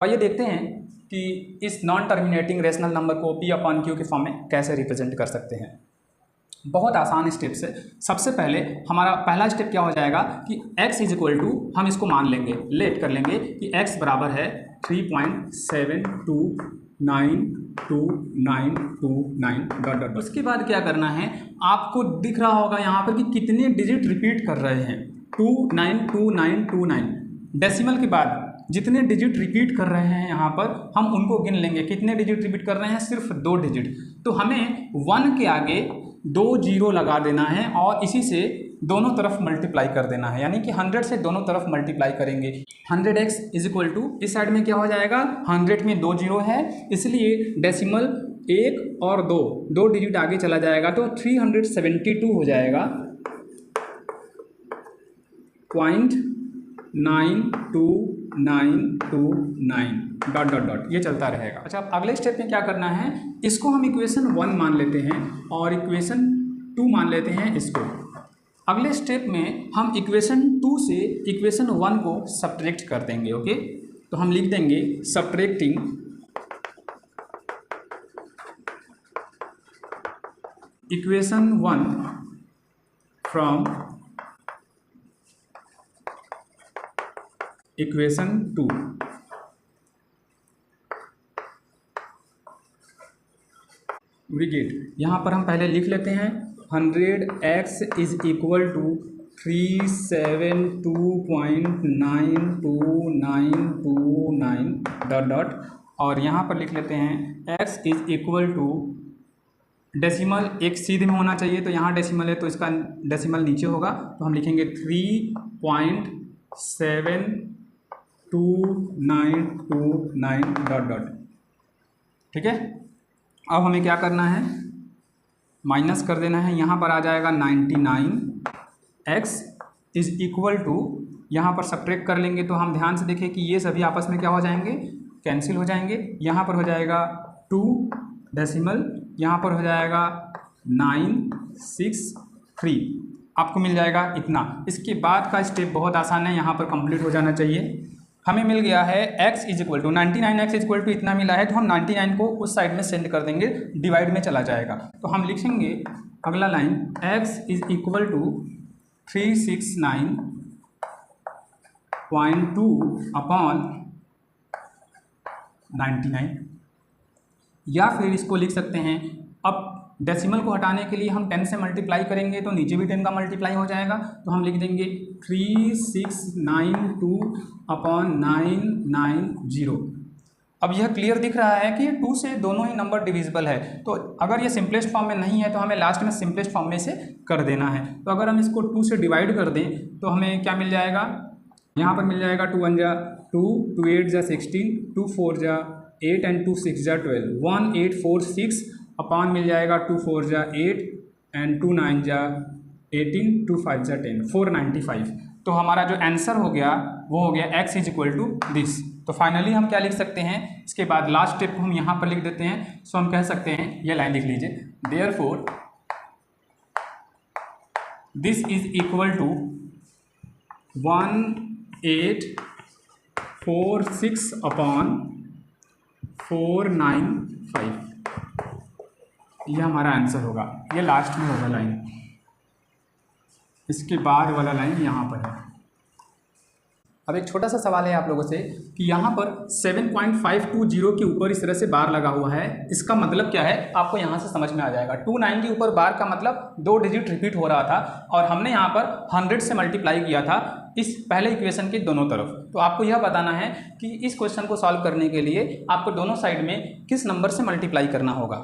आइए देखते हैं कि इस नॉन टर्मिनेटिंग रेशनल नंबर को P अपॉन Q के फॉर्म में कैसे रिप्रेजेंट कर सकते हैं। बहुत आसान स्टेप्स है। सबसे पहले हमारा पहला स्टेप क्या हो जाएगा कि x इज इक्वल टू, हम इसको मान लेंगे, लेट कर लेंगे कि x बराबर है 3.7292929 डॉट डॉट। उसके बाद क्या करना है, आपको दिख रहा होगा यहाँ पर कि कितने डिजिट रिपीट कर रहे हैं, 292929। डेसिमल के बाद जितने डिजिट रिपीट कर रहे हैं यहाँ पर हम उनको गिन लेंगे। कितने डिजिट रिपीट कर रहे हैं? सिर्फ 2 डिजिट। तो हमें 1 के आगे 2 जीरो लगा देना है और इसी से दोनों तरफ मल्टीप्लाई कर देना है, यानी कि 100 से दोनों तरफ मल्टीप्लाई करेंगे। 100x इज इक्वल टू, इस साइड में क्या हो जाएगा, 100 में 2 जीरो है इसलिए डेसिमल 1 और 2 डिजिट आगे चला जाएगा तो 372 हो जाएगा 0.92929 डॉट डॉट डॉट, ये चलता रहेगा। अच्छा, अब अगले स्टेप में क्या करना है, इसको हम इक्वेशन 1 मान लेते हैं और इक्वेशन 2 मान लेते हैं इसको। अगले स्टेप में हम इक्वेशन 2 से इक्वेशन 1 को सब्ट्रैक्ट कर देंगे। ओके, तो हम लिख देंगे सब्ट्रैक्टिंग इक्वेशन 1 फ्रॉम इक्वेशन 2। ब्रिगेड यहाँ पर हम पहले लिख लेते हैं 100x is equal to 372.92929 dot dot, और यहाँ पर लिख लेते हैं x is equal to, decimal एक सीधे में होना चाहिए तो यहाँ डेसिमल है तो इसका डेसिमल नीचे होगा, तो हम लिखेंगे 3.72929 डॉट डॉट। ठीक है, अब हमें क्या करना है, माइनस कर देना है। यहाँ पर आ जाएगा 99x इज इक्वल टू, यहाँ पर सब्ट्रैक्ट कर लेंगे तो हम ध्यान से देखें कि ये सभी आपस में क्या हो जाएंगे, कैंसिल हो जाएंगे। यहाँ पर हो जाएगा 2 डेसिमल, यहाँ पर हो जाएगा 963, आपको मिल जाएगा इतना। इसके बाद का स्टेप बहुत आसान है, यहाँ पर कंप्लीट हो जाना चाहिए। हमें मिल गया है x is equal to 99x is equal to इतना मिला है, तो हम 99 को उस साइड में सेंड कर देंगे, डिवाइड में चला जाएगा। तो हम लिखेंगे अगला line x is equal to 369.2 upon 99, या फिर इसको लिख सकते हैं, अब डेसिमल को हटाने के लिए हम 10 से मल्टीप्लाई करेंगे तो नीचे भी 10 का मल्टीप्लाई हो जाएगा, तो हम लिख देंगे 3692 अपॉन 990। अब यह क्लियर दिख रहा है कि 2 से दोनों ही नंबर डिविजिबल है, तो अगर ये सिंपलेस्ट फॉर्म में नहीं है तो हमें लास्ट में सिंपलेस्ट फॉर्म में से कर देना है। तो अगर हम इसको 2 से डिवाइड कर दें तो हमें क्या मिल जाएगा, यहाँ पर मिल जाएगा 2 1 जा 2, 2 8 जा 16, 2 4 जा 8 एंड 2 6 जा 12, 1846 अपॉन मिल जाएगा 2 4 जा 8 एंड 2 9 जा 18, 2 5 जा 10, 495। तो हमारा जो आंसर हो गया वो हो गया x is equal to this. तो फाइनली हम क्या लिख सकते हैं, इसके बाद लास्ट स्टेप को हम यहाँ पर लिख देते हैं। सो हम कह सकते हैं, ये लाइन लिख लीजिए, therefore this is equal to 1846 upon 495। यह हमारा आंसर होगा, ये लास्ट में होगा लाइन, इसके बाद वाला लाइन यहाँ पर है। अब एक छोटा सा सवाल है आप लोगों से कि यहाँ पर 7.520 के ऊपर इस तरह से बार लगा हुआ है, इसका मतलब क्या है, आपको यहाँ से समझ में आ जाएगा। 29 के ऊपर बार का मतलब 2 डिजिट रिपीट हो रहा था और हमने यहाँ पर 100 से मल्टीप्लाई किया था इस पहले इक्वेशन के दोनों तरफ। तो आपको यह बताना है कि इस क्वेश्चन को सॉल्व करने के लिए आपको दोनों साइड में किस नंबर से मल्टीप्लाई करना होगा।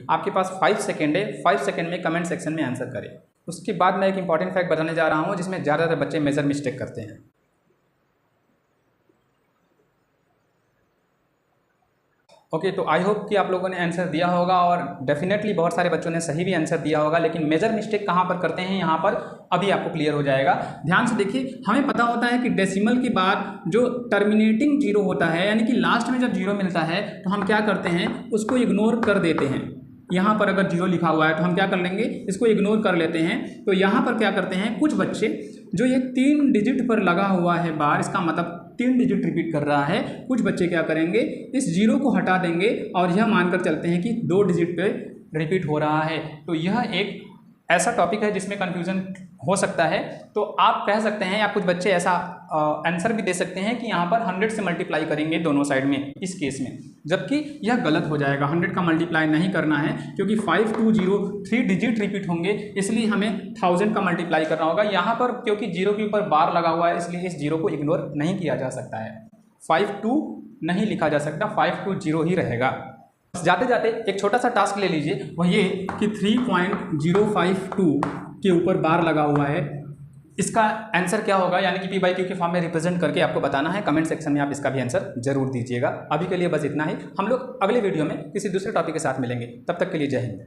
आपके पास 5 सेकेंड है, 5 सेकेंड में कमेंट सेक्शन में आंसर करें। उसके बाद मैं एक इंपॉर्टेंट फैक्ट बताने जा रहा हूँ जिसमें ज़्यादातर बच्चे मेजर मिस्टेक करते हैं। ओके, तो आई होप कि आप लोगों ने आंसर दिया होगा और डेफिनेटली बहुत सारे बच्चों ने सही भी आंसर दिया होगा, लेकिन मेजर मिस्टेक कहाँ पर करते हैं यहाँ पर अभी आपको क्लियर हो जाएगा। ध्यान से देखिए, हमें पता होता है कि डेसिमल के बाद जो टर्मिनेटिंग जीरो होता है, यानी कि लास्ट में जब जीरो मिलता है तो हम क्या करते हैं, उसको इग्नोर कर देते हैं। यहाँ पर अगर जीरो लिखा हुआ है तो हम क्या कर लेंगे, इसको इग्नोर कर लेते हैं। तो यहाँ पर क्या करते हैं कुछ बच्चे, जो ये 3 डिजिट पर लगा हुआ है बार, इसका मतलब 3 डिजिट रिपीट कर रहा है, कुछ बच्चे क्या करेंगे, इस 0 को हटा देंगे और यह मानकर चलते हैं कि 2 डिजिट पे रिपीट हो रहा है। तो यह एक ऐसा टॉपिक है जिसमें कन्फ्यूज़न हो सकता है। तो आप कह सकते हैं या कुछ बच्चे ऐसा आंसर भी दे सकते हैं कि यहाँ पर 100 से मल्टीप्लाई करेंगे दोनों साइड में इस केस में, जबकि यह गलत हो जाएगा। 100 का मल्टीप्लाई नहीं करना है क्योंकि 520 3 डिजिट रिपीट होंगे, इसलिए हमें 1000 का मल्टीप्लाई करना होगा। यहाँ पर क्योंकि 0 के ऊपर बार लगा हुआ है इसलिए इस 0 को इग्नोर नहीं किया जा सकता है, 52 नहीं लिखा जा सकता, 520 ही रहेगा। जाते जाते एक छोटा सा टास्क ले लीजिए, वह ये कि 3.052 के ऊपर बार लगा हुआ है, इसका आंसर क्या होगा, यानी कि P/Q के फॉर्म में रिप्रेजेंट करके आपको बताना है। कमेंट सेक्शन में आप इसका भी आंसर जरूर दीजिएगा। अभी के लिए बस इतना ही, हम लोग अगले वीडियो में किसी दूसरे टॉपिक के साथ मिलेंगे, तब तक के लिए जय हिंद।